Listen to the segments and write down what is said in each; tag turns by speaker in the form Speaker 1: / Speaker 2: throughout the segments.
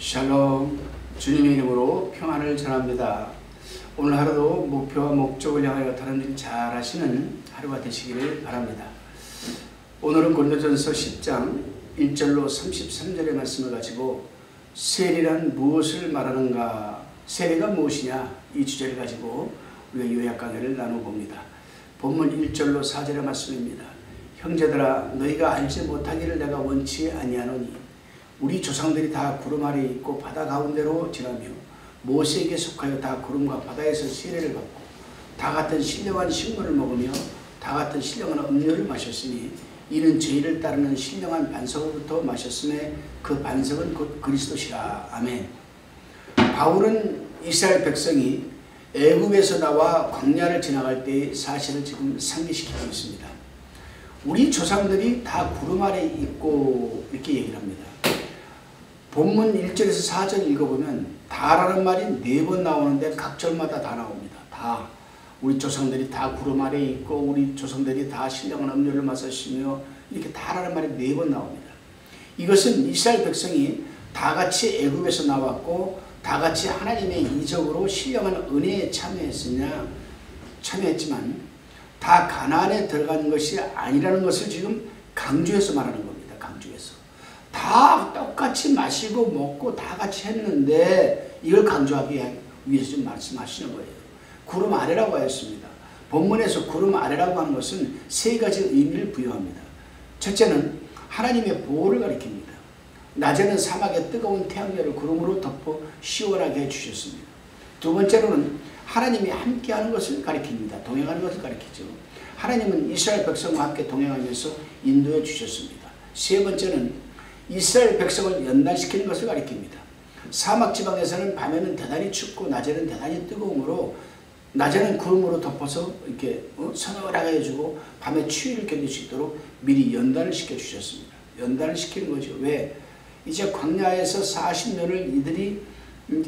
Speaker 1: 샬롬, 주님의 이름으로 평안을 전합니다. 오늘 하루도 목표와 목적을 향하여 다른 일 잘 하시는 하루가 되시기를 바랍니다. 오늘은 고린도전서 10장 1절로 33절의 말씀을 가지고 세례란 무엇을 말하는가, 세례가 무엇이냐, 이 주제를 가지고 우리가 요약 강해를 나눠봅니다. 본문 1절로 4절의 말씀입니다. 형제들아, 너희가 알지 못하기를 내가 원치 아니하노니 우리 조상들이 다 구름 아래에 있고 바다 가운데로 지나며 모세에게 속하여 다 구름과 바다에서 세례를 받고 다 같은 신령한 식물을 먹으며 다 같은 신령한 음료를 마셨으니 이는 죄를 따르는 신령한 반석으로부터 마셨음에 그 반석은 곧 그리스도시라. 아멘. 바울은 이스라엘 백성이 애굽에서 나와 광야를 지나갈 때의 사실을 지금 상기시키고 있습니다. 우리 조상들이 다 구름 아래에 있고 이렇게 얘기를 합니다. 본문 1절에서 4절 읽어보면 다라는 말이 4번 나오는데 각 절마다 다 나옵니다. 다. 우리 조상들이 다 구름 아래에 있고 우리 조상들이 다 신령한 음료를 마셨으며 이렇게 다라는 말이 4번 나옵니다. 이것은 이스라엘 백성이 다 같이 애굽에서 나왔고 다 같이 하나님의 이적으로 신령한 은혜에 참여했지만 다 가나안에 들어간 것이 아니라는 것을 지금 강조해서 말하는 겁니다. 강조해서. 다 똑같이 마시고 먹고 다 같이 했는데 이걸 강조하기 위해서 지금 말씀하시는 거예요. 구름 아래라고 하였습니다. 본문에서 구름 아래라고 하는 것은 3가지 의미를 부여합니다. 첫째는 하나님의 보호를 가리킵니다. 낮에는 사막의 뜨거운 태양열을 구름으로 덮어 시원하게 해주셨습니다. 두 번째로는 하나님이 함께하는 것을 가리킵니다. 동행하는 것을 가리키죠. 하나님은 이스라엘 백성과 함께 동행하면서 인도해 주셨습니다. 세 번째는 이스라엘 백성을 연단시키는 것을 가리킵니다. 사막 지방에서는 밤에는 대단히 춥고 낮에는 대단히 뜨거움으로 낮에는 구름으로 덮어서 이렇게 서늘하게 해주고 밤에 추위를 견딜 수 있도록 미리 연단을 시켜주셨습니다. 연단을 시키는 거죠. 왜? 이제 광야에서 40년을 이들이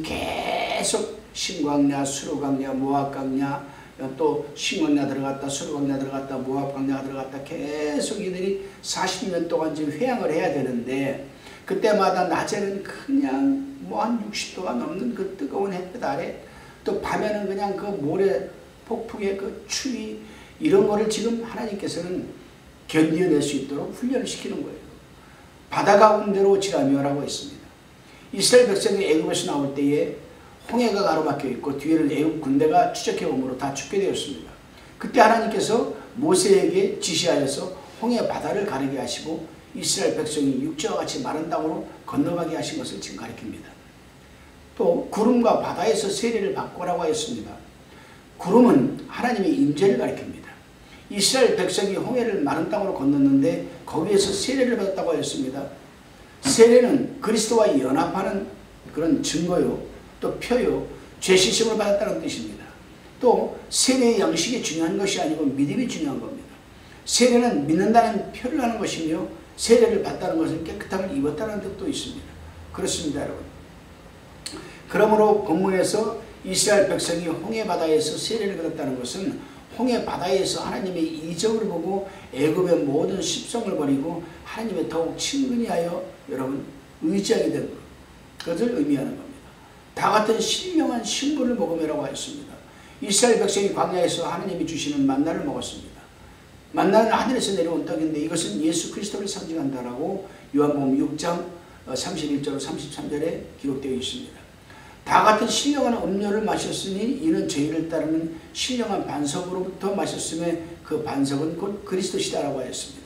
Speaker 1: 계속 신광야, 수르광야, 모압광야, 또 신광야 들어갔다, 수르광야 들어갔다, 모압광야 들어갔다 계속 이들이 40년 동안 지금 회양을 해야 되는데 그때마다 낮에는 그냥 뭐 한 60도가 넘는 그 뜨거운 햇빛 아래 또 밤에는 그냥 그 모래 폭풍의 그 추위 이런 거를 지금 하나님께서는 견뎌낼 수 있도록 훈련을 시키는 거예요. 바다 가운데로 지나며라고 했습니다. 이스라엘 백성이 애굽에서 나올 때에 홍해가 가로막혀 있고 뒤에는 애굽 군대가 추적해 오므로 다 죽게 되었습니다. 그때 하나님께서 모세에게 지시하여서 홍해 바다를 가르게 하시고 이스라엘 백성이 육지와 같이 마른 땅으로 건너가게 하신 것을 지금 가리킵니다. 또 구름과 바다에서 세례를 받고라고 하였습니다. 구름은 하나님의 임재를 가리킵니다. 이스라엘 백성이 홍해를 마른 땅으로 건넜는데 거기에서 세례를 받았다고 하였습니다. 세례는 그리스도와 연합하는 그런 증거요, 또 표요, 죄 씻음을 받았다는 뜻입니다. 또 세례의 양식이 중요한 것이 아니고 믿음이 중요한 겁니다. 세례는 믿는다는 표를 하는 것이며 세례를 받다는 것은 깨끗함을 입었다는 뜻도 있습니다. 그렇습니다, 여러분. 그러므로 본문에서 이스라엘 백성이 홍해 바다에서 세례를 받았다는 것은 홍해 바다에서 하나님의 이적을 보고 애굽의 모든 습성을 버리고 하나님의 더욱 친근히 하여 여러분 의지하게 된 것을 의미하는 겁니다. 다 같은 신령한 식물을 먹으며라고 하였습니다. 이스라엘 백성이 광야에서 하나님이 주시는 만나를 먹었습니다. 만나는 하늘에서 내려온 떡인데 이것은 예수 그리스도를 상징한다라고 요한복음 6장 31절 33절에 기록되어 있습니다. 다 같은 신령한 음료를 마셨으니 이는 죄를 따르는 신령한 반석으로부터 마셨음에 그 반석은 곧 그리스도시다라고 하였습니다.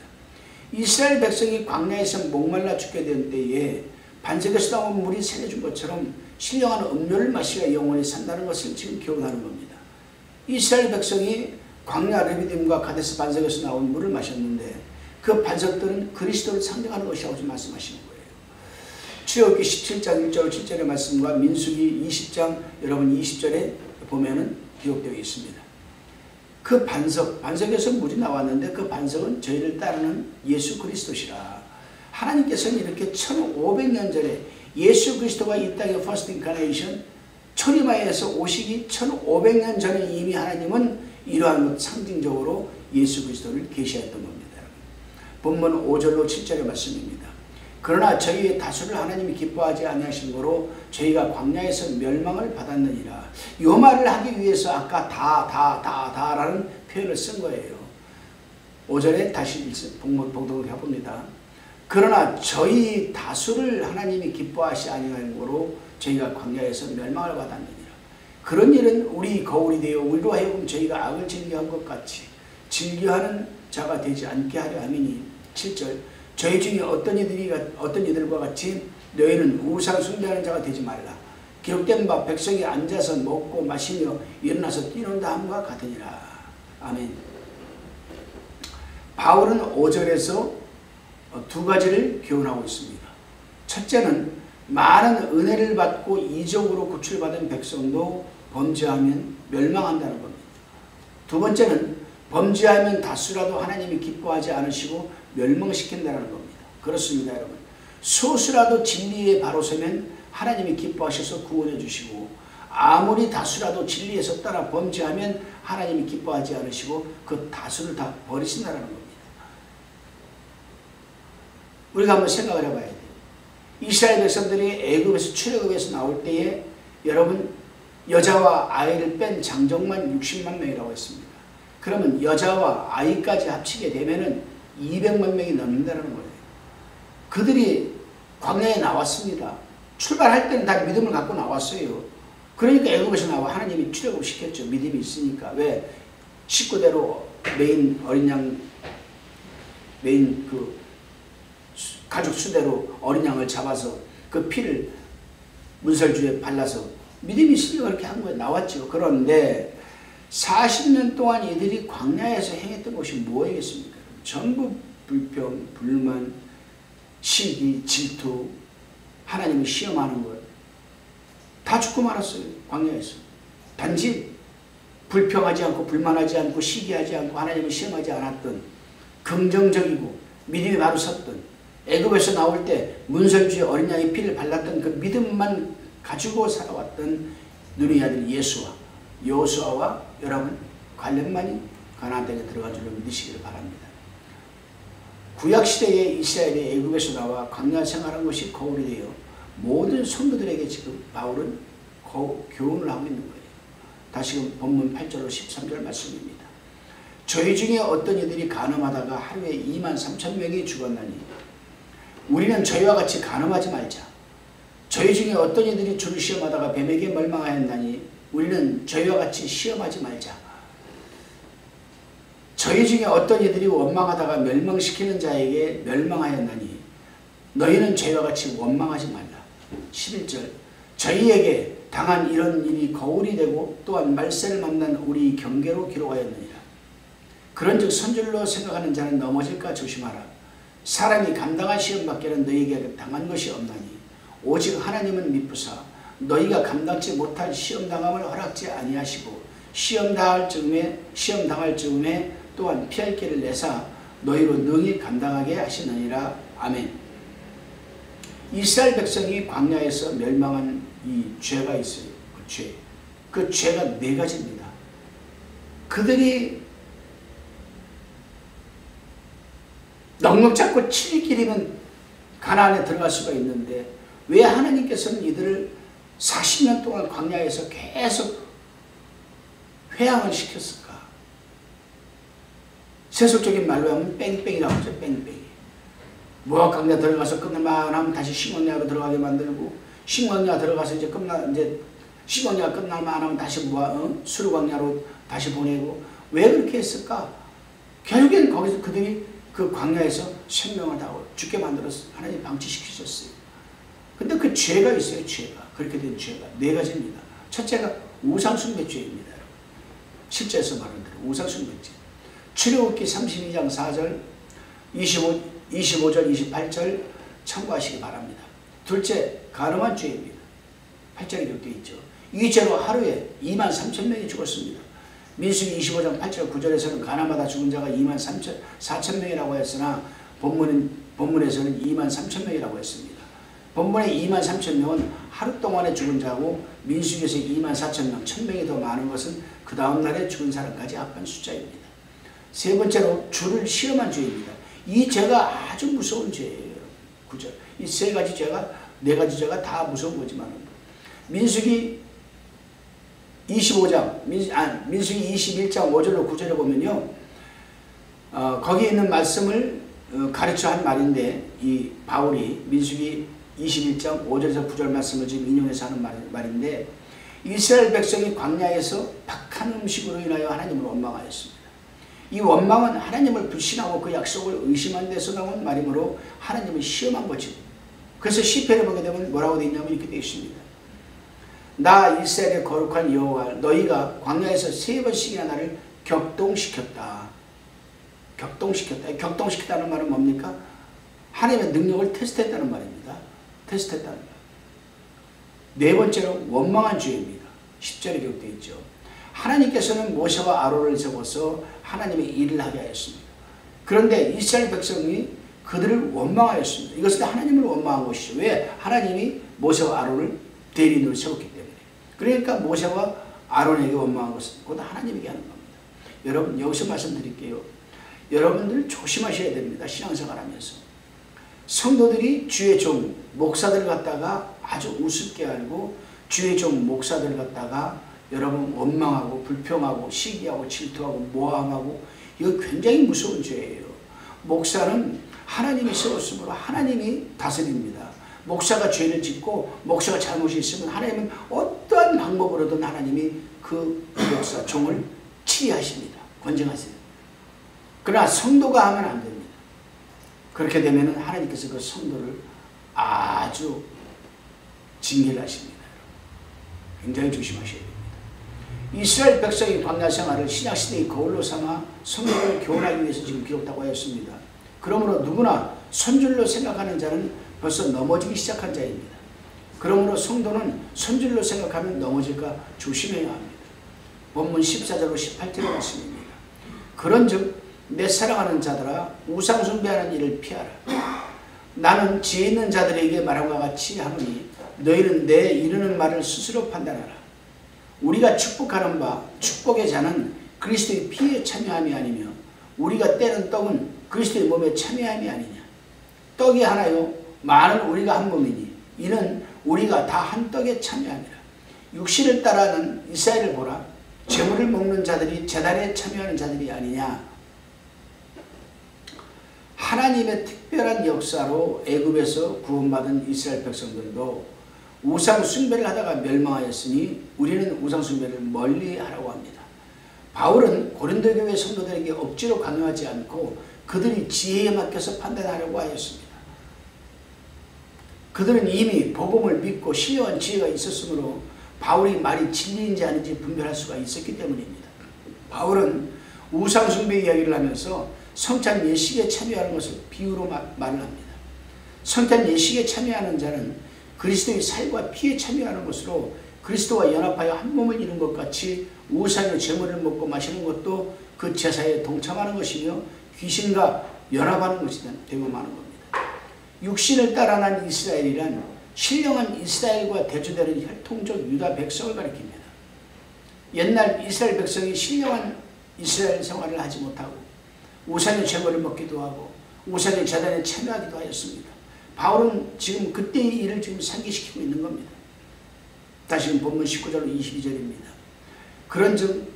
Speaker 1: 이스라엘 백성이 광야에서 목말라 죽게 된 때에 반석에서 나온 물이 새겨준 것처럼 신령한 음료를 마시야 영원히 산다는 것을 지금 교훈하는 겁니다. 이스라엘 백성이 광야 르비딤과 가데스 반석에서 나온 물을 마셨는데 그 반석들은 그리스도를 상징하는 것이라고 지금 말씀하시는 거예요. 출애굽기 17장 1절 7절의 말씀과 민수기 20장 여러분 20절에 보면은 기록되어 있습니다. 그 반석에서 물이 나왔는데 그 반석은 저희를 따르는 예수 그리스도시라. 하나님께서는 이렇게 1500년 전에 예수 그리스도가 이 땅의 First Incarnation 초림하에서 오시기 1500년 전에 이미 하나님은 이러한 상징적으로 예수 그리스도를 계시했던 겁니다. 본문 5절로 7절의 말씀입니다. 그러나 저희의 다수를 하나님이 기뻐하지 아니하신 거로 저희가 광야에서 멸망을 받았느니라. 이 말을 하기 위해서 아까 다라는 표현을 쓴 거예요. 5절에 다시 봉독을 해봅니다. 그러나 저희 다수를 하나님이 기뻐하시 아니하는 거로 저희가 광야에서 멸망을 받았느니라. 그런 일은 우리 거울이 되어 우리로 하여금 저희가 악을 즐겨한 것 같이 즐겨하는 자가 되지 않게 하려 함이니. 7절 저희 중에 어떤 이들과 같이 너희는 우상 숭배하는 자가 되지 말라. 기록된 바 백성이 앉아서 먹고 마시며 일어나서 뛰는다 함과 같으니라. 아멘. 바울은 5절에서 두 가지를 교훈하고 있습니다. 첫째는 많은 은혜를 받고 이적으로 구출받은 백성도 범죄하면 멸망한다는 겁니다. 두 번째는 범죄하면 다수라도 하나님이 기뻐하지 않으시고 멸망시킨다는 겁니다. 그렇습니다, 여러분. 소수라도 진리에 바로 서면 하나님이 기뻐하셔서 구원해 주시고, 아무리 다수라도 진리에서 따라 범죄하면 하나님이 기뻐하지 않으시고 그 다수를 다 버리신다는 겁니다. 우리가 한번 생각을 해봐야 돼요. 이스라엘 백성들이 애굽에서 출애굽에서 나올 때에 여러분 여자와 아이를 뺀 장정만 60만 명이라고 했습니다. 그러면 여자와 아이까지 합치게 되면은 200만 명이 넘는다는 거예요. 그들이 광야에 나왔습니다. 출발할 때는 다 믿음을 갖고 나왔어요. 그러니까 애굽에서 나와 하나님이 출애굽 시켰죠. 믿음이 있으니까. 왜? 식구대로 메인 어린 양, 메인 그 가족 수대로 어린 양을 잡아서 그 피를 문설주에 발라서 믿음이 있으니까 그렇게 한 거예요. 나왔죠. 그런데 40년 동안 이들이 광야에서 행했던 것이 뭐겠습니까? 전부 불평, 불만, 시기, 질투, 하나님을 시험하는 것. 다 죽고 말았어요. 광야에서. 단지 불평하지 않고 불만하지 않고 시기하지 않고 하나님을 시험하지 않았던, 긍정적이고 믿음이 바로 섰던, 애굽에서 나올 때 문설주에 어린 양의 피를 발랐던 그 믿음만 가지고 살아왔던 누리의 아들 예수와 여호수아와 여러분 관련만이 가나안 땅에 들어간 줄로 믿으시기를 바랍니다. 구약시대에 이스라엘이 애굽에서 나와 광야 생활한 것이 거울이 되어 모든 성도들에게 지금 바울은 교훈을 하고 있는 거예요. 다시금 본문 8절로 13절 말씀입니다. 저희 중에 어떤 이들이 간음하다가 하루에 2만 3천 명이 죽었나니 우리는 저희와 같이 간음하지 말자. 저희 중에 어떤 이들이 주를 시험하다가 뱀에게 멸망하였나니 우리는 저희와 같이 시험하지 말자. 저희 중에 어떤 이들이 원망하다가 멸망시키는 자에게 멸망하였나니 너희는 저희와 같이 원망하지 말라. 11절 저희에게 당한 이런 일이 거울이 되고 또한 말세를 만난 우리 경계로 기록하였느니라. 그런즉 선줄로 생각하는 자는 넘어질까 조심하라. 사람이 감당할 시험밖에는 너희에게 당한 것이 없나니 오직 하나님은 미쁘사 너희가 감당치 못할 시험당함을 허락지 아니하시고 시험당할 즈음에 또한 피할 길을 내사 너희로 능히 감당하게 하시느니라. 아멘. 이스라엘 백성이 광야에서 멸망한 이 죄가 있어요. 그 죄가 네 가지입니다. 그들이 넉넉 잡고 7일이면 가나안에 들어갈 수가 있는데 왜 하나님께서는 이들을 40년 동안 광야에서 계속 회항을 시켰을까? 세속적인 말로 하면 뺑뺑이라고 하죠. 뺑뺑이. 모압 광야 들어가서 끝날만 하면 다시 신광야로 들어가게 만들고, 신광야 들어가서 이제 신광야 끝날만 하면 다시 수르 광야로 다시 보내고. 왜 그렇게 했을까? 결국엔 거기서 그들이 그 광야에서 생명을 다 죽게 만들어서 하나님 방치시키셨어요. 근데 그 죄가 있어요. 죄가. 그렇게 된 죄가 네 가지입니다. 첫째가 우상숭배죄입니다. 7절에서 말한 대로 우상숭배죄. 출애굽기 32장 4절 25절 28절 참고하시기 바랍니다. 둘째, 간음한 죄입니다. 8절에 기록되어 있죠. 이 죄로 하루에 2만 3천 명이 죽었습니다. 민수기 25장 8절 9절에서는 가나마다 죽은 자가 2만 4천 명이라고 했으나 본문에서는 2만 3천 명이라고 했습니다. 본문의 2만 3천 명은 하루 동안에 죽은 자고 민수기에서 2만 4천 명, 1,000명이 더 많은 것은 그 다음 날에 죽은 사람까지 합한 숫자입니다. 세 번째로 주를 시험한 죄입니다. 이 죄가 아주 무서운 죄예요. 구절. 이 세 가지 죄가, 네 가지 죄가 다 무서운 거지만 민수기 25장, 민수기 21장 5절로 9절에 보면요. 거기 있는 말씀을 가르쳐 한 말인데, 이 바울이 민수기 21장 5절에서 9절 말씀을 지금 인용해서 하는 말인데, 이스라엘 백성이 광야에서 박한 음식으로 인하여 하나님을 원망하였습니다. 이 원망은 하나님을 불신하고 그 약속을 의심한 데서 나온 말이므로 하나님을 시험한 거죠. 그래서 시편에 보게 되면 뭐라고 되어 있냐면 이렇게 되어 있습니다. 나 이스라엘의 거룩한 여호와, 너희가 광야에서 3번씩이나 나를 격동시켰다. 격동시켰다. 격동시켰다는 말은 뭡니까? 하나님의 능력을 테스트했다는 말입니다. 테스트했다는 말. 네 번째로 원망한 죄입니다. 10절에 기록되어 있죠. 하나님께서는 모세와 아론을 세워서 하나님의 일을 하게 하였습니다. 그런데 이스라엘 백성이 그들을 원망하였습니다. 이것은 하나님을 원망한 것이죠. 왜? 하나님이 모세와 아론을 대리인으로 세웠기 때문에. 그러니까 모세와 아론에게 원망한 것은 곧 하나님에게 하는 겁니다. 여러분, 여기서 말씀드릴게요. 여러분들 조심하셔야 됩니다. 신앙생활하면서. 성도들이 주의 종, 목사들 갖다가 아주 우습게 알고 주의 종, 목사들 갖다가 여러분 원망하고 불평하고 시기하고 질투하고 모함하고, 이거 굉장히 무서운 죄예요. 목사는 하나님이 세웠으므로 하나님이 다스립니다. 목사가 죄를 짓고 목사가 잘못이 있으면 하나님은 어떠한 방법으로든 하나님이 그 목사, 종을 치리하십니다. 권정하세요. 그러나 성도가 하면 안 됩니다. 그렇게 되면 하나님께서 그 성도를 아주 징계를 하십니다. 굉장히 조심하셔야 됩니다. 이스라엘 백성이 광야 생활을 신약시대의 거울로 삼아 성도를 교훈하기 위해서 지금 기록하고 하였습니다. 그러므로 누구나 손줄로 생각하는 자는 벌써 넘어지기 시작한 자입니다. 그러므로 성도는 손줄로 생각하면 넘어질까 조심해야 합니다. 본문 14절로 18절의 말씀입니다. 그런즉 내 사랑하는 자들아, 우상 숭배하는 일을 피하라. 나는 지혜 있는 자들에게 말함과 같이 하노니 너희는 내 이르는 말을 스스로 판단하라. 우리가 축복하는 바 축복의 잔은 그리스도의 피에 참여함이 아니며 우리가 떼는 떡은 그리스도의 몸에 참여함이 아니냐. 떡이 하나요 많은 우리가 한 몸이니 이는 우리가 다 한 떡에 참여함이라. 육신을 따라하는 이스라엘을 보라. 제물을 먹는 자들이 제단에 참여하는 자들이 아니냐. 하나님의 특별한 역사로 애굽에서 구원받은 이스라엘 백성들도 우상 숭배를 하다가 멸망하였으니 우리는 우상 숭배를 멀리하라고 합니다. 바울은 고린도 교회 성도들에게 억지로 강요하지 않고 그들이 지혜에 맡겨서 판단하려고 하였습니다. 그들은 이미 복음을 믿고 신령한 지혜가 있었으므로 바울이 말이 진리인지 아닌지 분별할 수가 있었기 때문입니다. 바울은 우상 숭배 이야기를 하면서 성찬 예식에 참여하는 것을 비유로 말을 합니다. 성찬 예식에 참여하는 자는 그리스도의 살과 피에 참여하는 것으로 그리스도와 연합하여 한 몸을 이룬 것 같이 우상의 제물을 먹고 마시는 것도 그 제사에 동참하는 것이며 귀신과 연합하는 것이 되고 마는 겁니다. 육신을 따라난 이스라엘이란 신령한 이스라엘과 대조되는 혈통적 유다 백성을 가리킵니다. 옛날 이스라엘 백성이 신령한 이스라엘 생활을 하지 못하고 우상의 제물을 먹기도 하고 우상의 제단에 참여하기도 하였습니다. 바울은 지금 그때의 일을 지금 상기시키고 있는 겁니다. 다시 본문 19절로 22절입니다. 그런즉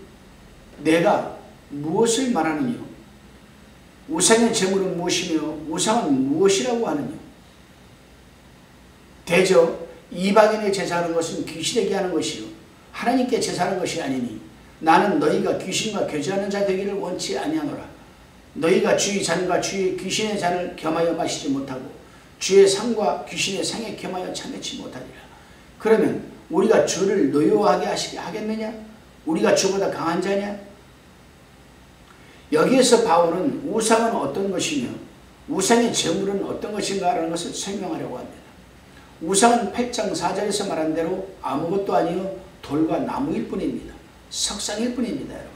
Speaker 1: 내가 무엇을 말하느냐? 우상의 제물은 무엇이며 우상은 무엇이라고 하느냐? 대저 이방인의 제사하는 것은 귀신에게 하는 것이요 하나님께 제사하는 것이 아니니 나는 너희가 귀신과 교제하는 자 되기를 원치 아니하노라. 너희가 주의 잔과 주의 귀신의 잔을 겸하여 마시지 못하고 주의 상과 귀신의 상에 겸하여 참여치 못하리라. 그러면 우리가 주를 노여워하게 하겠느냐? 우리가 주보다 강한 자냐? 여기에서 바울은 우상은 어떤 것이며 우상의 제물은 어떤 것인가 라는 것을 설명하려고 합니다. 우상은 8장 4절에서 말한 대로 아무것도 아니요 돌과 나무일 뿐입니다. 석상일 뿐입니다. 여러분.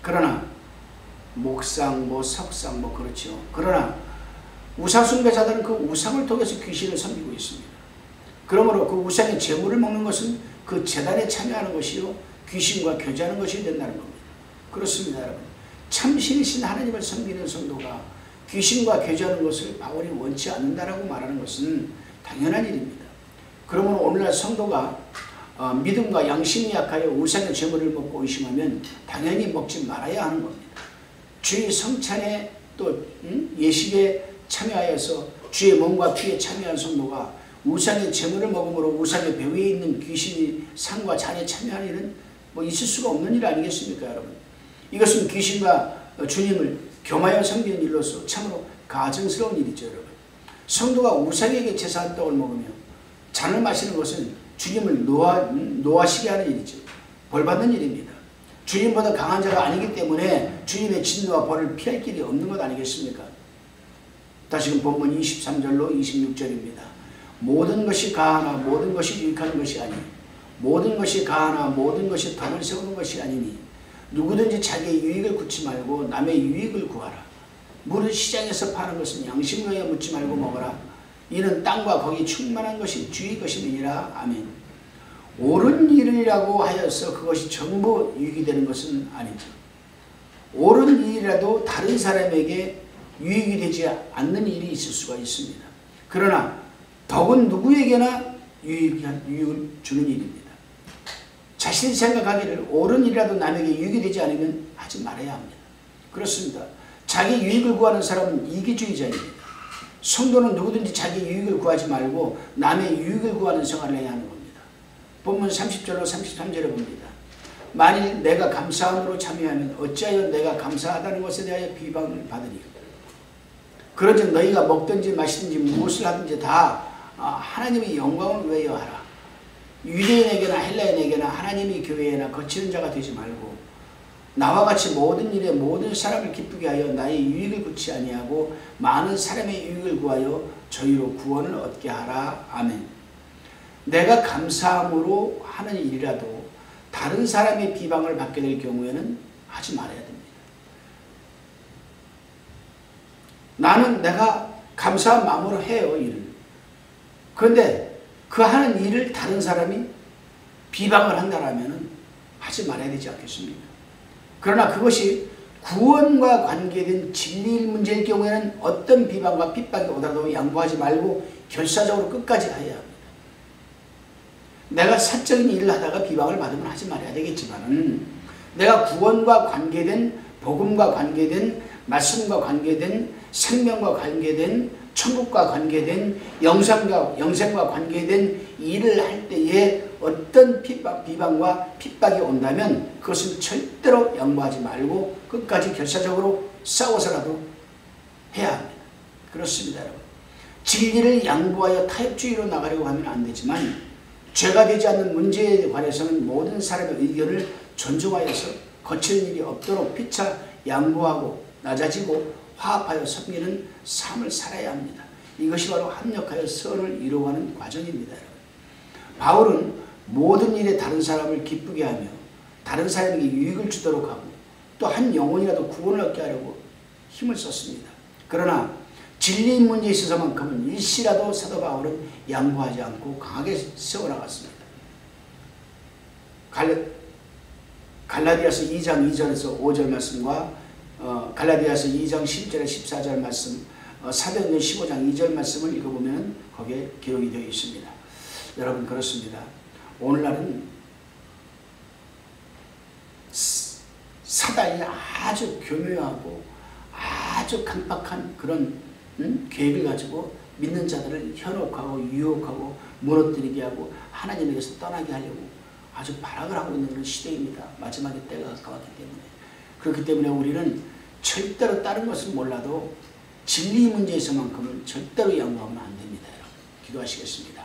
Speaker 1: 그러나 목상, 석상, 그렇죠. 그러나 우상 숭배자들은 그 우상을 통해서 귀신을 섬기고 있습니다. 그러므로 그 우상의 제물을 먹는 것은 그 제단에 참여하는 것이요 귀신과 교제하는 것이 된다는 겁니다. 그렇습니다. 여러분. 참신이신 하나님을 섬기는 성도가 귀신과 교제하는 것을 바울이 원치 않는다라고 말하는 것은 당연한 일입니다. 그러면 오늘날 성도가 믿음과 양심이 약하여 우상의 제물을 먹고 의심하면 당연히 먹지 말아야 하는 겁니다. 주의 성찬에 또 예식에 참여하여서 주의 몸과 피에 참여한 성도가 우상의 제물을 먹음으로 우상의 배후에 있는 귀신이 상과 잔에 참여하는 일은 있을 수가 없는 일 아니겠습니까, 여러분? 이것은 귀신과 주님을 겸하여 섬기는 일로서 참으로 가증스러운 일이죠, 여러분. 성도가 우상에게 제사한 떡을 먹으며 잔을 마시는 것은 주님을 노하시게 하는 일이죠. 벌받는 일입니다. 주님보다 강한 자가 아니기 때문에 주님의 진노와 벌을 피할 길이 없는 것 아니겠습니까? 다시금 본문 23절로 26절입니다. 모든 것이 가하나 모든 것이 유익한 것이 아니니 모든 것이 가하나 모든 것이 덕을 세우는 것이 아니니 누구든지 자기의 유익을 묻지 말고 남의 유익을 구하라. 물을 시장에서 파는 것은 양심을 위하여 묻지 말고 먹어라. 이는 땅과 거기 충만한 것이 주의 것임이니라. 아멘. 옳은 일이라고 하여서 그것이 전부 유익이 되는 것은 아니죠. 옳은 일이라도 다른 사람에게 유익이 되지 않는 일이 있을 수가 있습니다. 그러나 덕은 누구에게나 유익을 주는 일입니다. 자신이 생각하기를 옳은 일이라도 남에게 유익이 되지 않으면 하지 말아야 합니다. 그렇습니다. 자기 유익을 구하는 사람은 이기주의자입니다. 성도는 누구든지 자기 유익을 구하지 말고 남의 유익을 구하는 생활을 해야 하는 겁니다. 본문 30절로 33절에 봅니다. 만일 내가 감사함으로 참여하면 어찌하여 내가 감사하다는 것에 대하여 비방을 받으리요. 그런즉 너희가 먹든지 마시든지 무엇을 하든지 다 하나님의 영광을 위하여 하라. 유대인에게나 헬라인에게나 하나님의 교회에나 거치는 자가 되지 말고 나와 같이 모든 일에 모든 사람을 기쁘게 하여 나의 유익을 구치 아니하고 많은 사람의 유익을 구하여 저희로 구원을 얻게 하라. 아멘. 내가 감사함으로 하는 일이라도 다른 사람의 비방을 받게 될 경우에는 하지 말아야 됩니다. 나는 내가 감사한 마음으로 해요, 일을. 그런데 그 하는 일을 다른 사람이 비방을 한다면 하지 말아야 되지 않겠습니까? 그러나 그것이 구원과 관계된 진리 문제일 경우에는 어떤 비방과 핍박이 오더라도 양보하지 말고 결사적으로 끝까지 해야 합니다. 내가 사적인 일을 하다가 비방을 받으면 하지 말아야 되겠지만 내가 구원과 관계된 복음과 관계된 말씀과 관계된 생명과 관계된 천국과 관계된 영생과 관계된 일을 할 때에 어떤 비방과 핍박이 온다면 그것은 절대로 양보하지 말고 끝까지 결사적으로 싸워서라도 해야 합니다. 그렇습니다, 여러분. 진리를 양보하여 타협주의로 나가려고 하면 안 되지만 죄가 되지 않는 문제에 관해서는 모든 사람의 의견을 존중하여서 거치는 일이 없도록 피차 양보하고 낮아지고 화합하여 섬기는 삶을 살아야 합니다. 이것이 바로 합력하여 선을 이루어가는 과정입니다. 여러분. 바울은 모든 일에 다른 사람을 기쁘게 하며 다른 사람에게 유익을 주도록 하고 또 한 영혼이라도 구원을 얻게 하려고 힘을 썼습니다. 그러나 진리인 문제에 있어서만큼은 일시라도 사도 바울은 양보하지 않고 강하게 세워나갔습니다. 갈라디아서 2장 2절에서 5절 말씀과 갈라디아서 2장 10절에 14절 말씀, 사도행전 15장 2절 말씀을 읽어보면 거기에 기록이 되어 있습니다. 여러분, 그렇습니다. 오늘날은 사단이 아주 교묘하고 아주 강박한 그런 계획을 가지고 믿는 자들을 현혹하고 유혹하고 무너뜨리게 하고 하나님에게서 떠나게 하려고 아주 발악을 하고 있는 그런 시대입니다. 마지막에 때가 가까웠기 때문에. 그렇기 때문에 우리는 절대로 다른 것은 몰라도 진리 문제에서만큼은 절대로 양보하면 안 됩니다. 여러분. 기도하시겠습니다.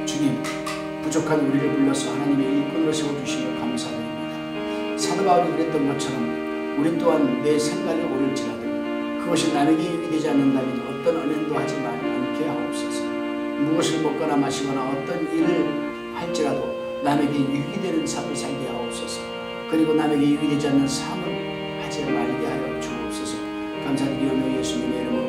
Speaker 1: 주님, 부족한 우리를 불러서 하나님의 일꾼으로 세워주시며 감사드립니다. 사도 바울이 그랬던 것처럼 우리 또한 내 생각이 옳을지라도 그것이 남에게 유익이 되지 않는다면 어떤 언행도 하지 않게 하옵소서. 무엇을 먹거나 마시거나 어떤 일을 할지라도 남에게 유익이 되는 삶을 살게 하옵소서. 그리고 남에게 유익이 되지 않는 삶을 하지 말게 하여 주옵소서. 감사드리오며 예수님의 이름으로